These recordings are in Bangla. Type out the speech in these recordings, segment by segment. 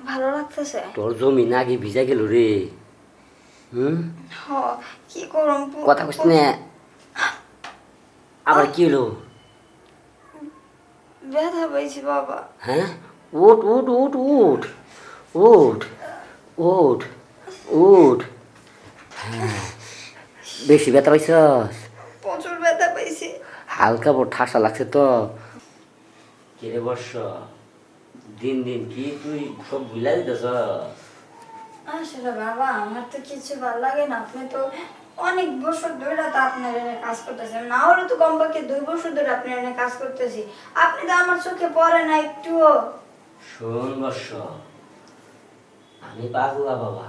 ভালো লাগতেছে। তোর জমি নাকি ভিজা গেল রে। হুম, হ, কি করুম কথা কইস না। আবার কি হলো? ব্যথা পাইছি বাবা। হ্যাঁ, উঠ উঠ উঠ উঠ উঠ উঠ উঠ। হ্যাঁ, বেশি ব্যথা পাইছস? প্রচুর ব্যথা পাইছি। হালকা বড় ঠাসা লাগছে তো। কিরে বর্ষ, দিন দিন কি তুই সব ভুলা দিতেছ? আসলে বাবা আমার তো কিছু ভালো লাগে না। আপনি তো অনেক বছর ধরে তো আপনার এনে কাজ করতেছেন, না হলে তো কমপক্ষে 2 বছর ধরে আপনার এনে কাজ করতেছি। আপনি তো আমার চোখে পড়ে না একটুও। শোন বর্ষ, আমি পাগলা বাবা,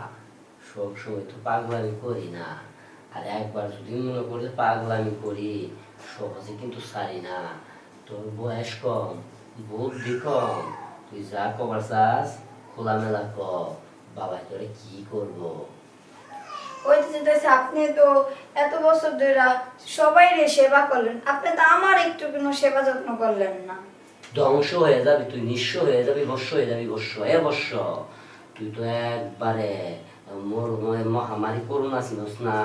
সব সময় তো পাগলামি করি না। আর একবার যদি মনে করলে পাগলামি করি, সহজে কিন্তু ছাড়ি না। তোর বয়স কম, বুদ্ধি কম, তুই যা কবার চাস খোলামেলা ক। বাবা তোরে কি করবো? ওই তো চিন্তাছে, আপনি তো এত বছর ধরে সবাই সেবা করলেন, আপনি তো আমার একটু কোনো সেবা যত্ন করলেন না। ধ্বংস হয়ে যাবি তুই, নিঃস্ব হয়ে যাবি, বর্ষ হয়ে যাবি বর্ষ। বর্ষ, তুই তো একবারে মরুময় মহামারী করোনা ছিলস না,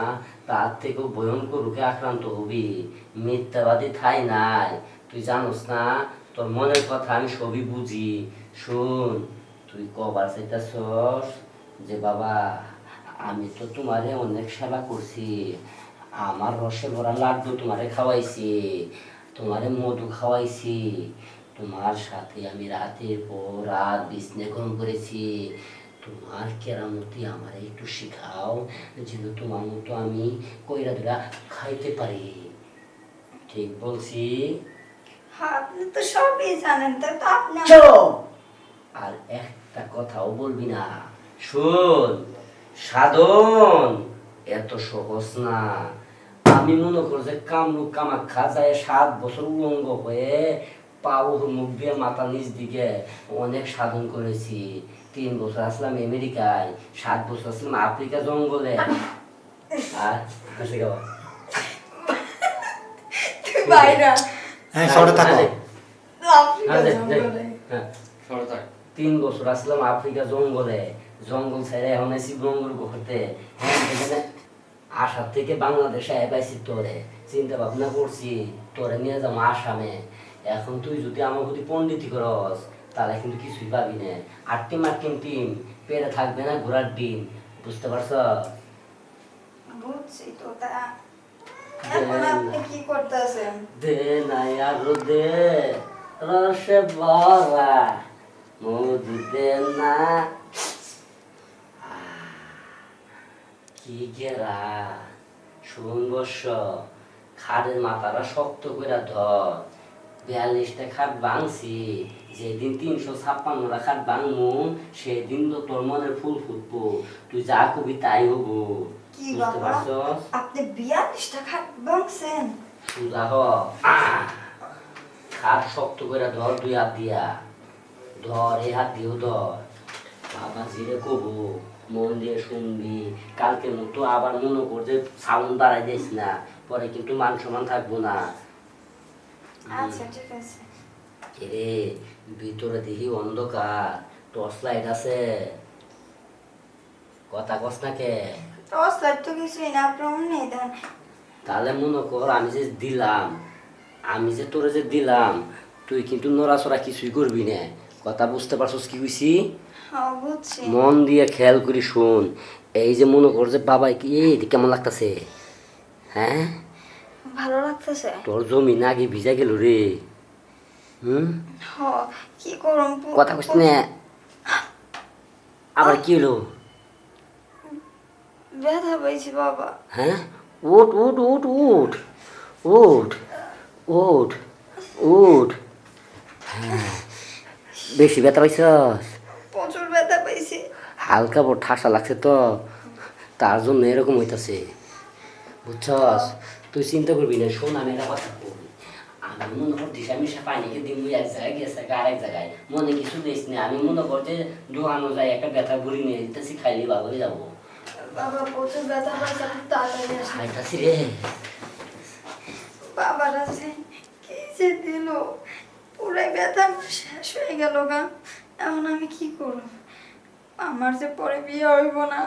তার থেকেও ভয়ঙ্কর রোগে আক্রান্ত হবি। মিথ্যাবাদী ঠাই নাই, তুই জানোস না। তোর মনের কথা আমি সবই বুঝি। শুন, তুই কবার চাইতেছস যে বাবা আমি তো তোমারে অনেক সেবা করছি, আমার রসে ভরা লাড্ডু তোমারে খাওয়াইছি, তোমারে মধু খাওয়াইছি, তোমার সাথে আমি রাতের পর রাত বিছনে ঘুম করেছি। তোমার কেরামতি আমার একটু শিখাও, যেন তোমার মতো আমি কইরা ধরা খাইতে পারি। ঠিক বলছি? হ্যাঁ, আপনি তো সবই জানেন, তাই তো আপনি চুপ! আর একটা কথাও বলবি না। শোন, সাধন এত সহজ না। আমি মনে করি যে কামরূপ কামাখ্যা যায় 7 বছর উলঙ্গ হয়ে পাও মুখ দিয়ে মাথা নিচ দিকে অনেক সাধন করেছি। 3 বছর আসলাম আমেরিকায়, 7 বছর আসলাম আফ্রিকা জঙ্গলে। আর হাসি গাওয়া বাইরা হ্যাঁ, সরে থাকো। আফ্রিকা জঙ্গলে। হ্যাঁ, 3 বছর আসলাম আফ্রিকা জঙ্গলে, জঙ্গল ছেড়ে এখন এসি জঙ্গল করতে। হ্যাঁ, এখানে আসার থেকে বাংলাদেশে পাইছি তোরে, চিন্তা ভাবনা করছি তোরে নিয়ে যাবো আসামে। এখন তুই যদি আমার প্রতি পণ্ডিতি করস, তাহলে কিন্তু কিছুই পাবি না। আটটিম আটটিম টিম পেরে থাকবে না ঘোড়ার ডিম। বুঝতে পারছ? বুঝছি তো, তা এখন আপনি কি করতেছেন? দে নাই আরো দে, রসে ভরা মধু দে না। কি গেরা, শুন বর্ষ, খাটের মাথাটা শক্ত করে ধর। 42টা খাট ভাঙছি, যেদিন 356টা খাট ভাঙমু সেদিন তো তোর মনের ফুল ফুটবো, তুই যা কবি তাই হবো। কি বুঝতে বাবা, পারছস? আপনি 42টা খাট ভাঙছেন? সুজা হ। খাট শক্ত করে ধর, 2 হাত দিয়া ধর, এই হাত দিয়েও ধর। বাবা জিরে কবু, মন দিয়ে শুনবি। কালকে মতো আবার মনে কর যে সাউন্ড বাড়াই দিস না, পরে কিন্তু মান সম্মান থাকবো না। আচ্ছা ঠিক আছে। এরে, ভিতরে দেখি অন্ধকার, টর্চ লাইট আছে, কথা কস না কে? টস লাইট তো কিছুই না, আপনি অমনি দেন। তাহলে মনে কর আমি যে দিলাম, আমি যে তোরে যে দিলাম, তুই কিন্তু নড়াচড়া কিছুই করবি না। কথা বুঝতে পারছস কি কইছি? হ্যাঁ বুঝছি। মন দিয়ে খেয়াল করি শোন। এই যে মনে কর যে বাবা কি এই কেমন লাগতেছে? হ্যাঁ, ভালো লাগতেছে। তোর জমি নাকি ভিজা গেল রে। হুম, হ, কি করুম কথা কইস না। আবার কি হলো? ব্যথা পাইছি বাবা। হ্যাঁ, উঠ উঠ উঠ উঠ উঠ উঠ উঠ। হ্যাঁ, বেশি ব্যথা পাইছস? প্রচুর ব্যথা পাইছি। হালকা বড় ঠাসা লাগছে তো, তার জন্য এরকম হইতাছে। বুঝছস? তুই চিন্তা করবি না। শোন, আমি একটা কথা বলি। আমি মনে কর দিশা মিশা পানিকে দিন এক জায়গায় গেছে আরেক জায়গায়, মনে কিছু দিস না। আমি মনে কর যে দোকানো যায় একটা ব্যথা বুড়ি নিয়ে দিতেছি, খাইলে ভালো হয়ে যাবো। বাবা প্রচুর ব্যথা পাইছে, আপনি তাড়াতাড়ি আসেন। খাইতাছি রে। বাবার আছে কি যে দিল, পুরাই ব্যথা আমার শেষ হয়ে গেল গা। এখন আমি কি করব? আমার যে পরে বিয়ে হইব না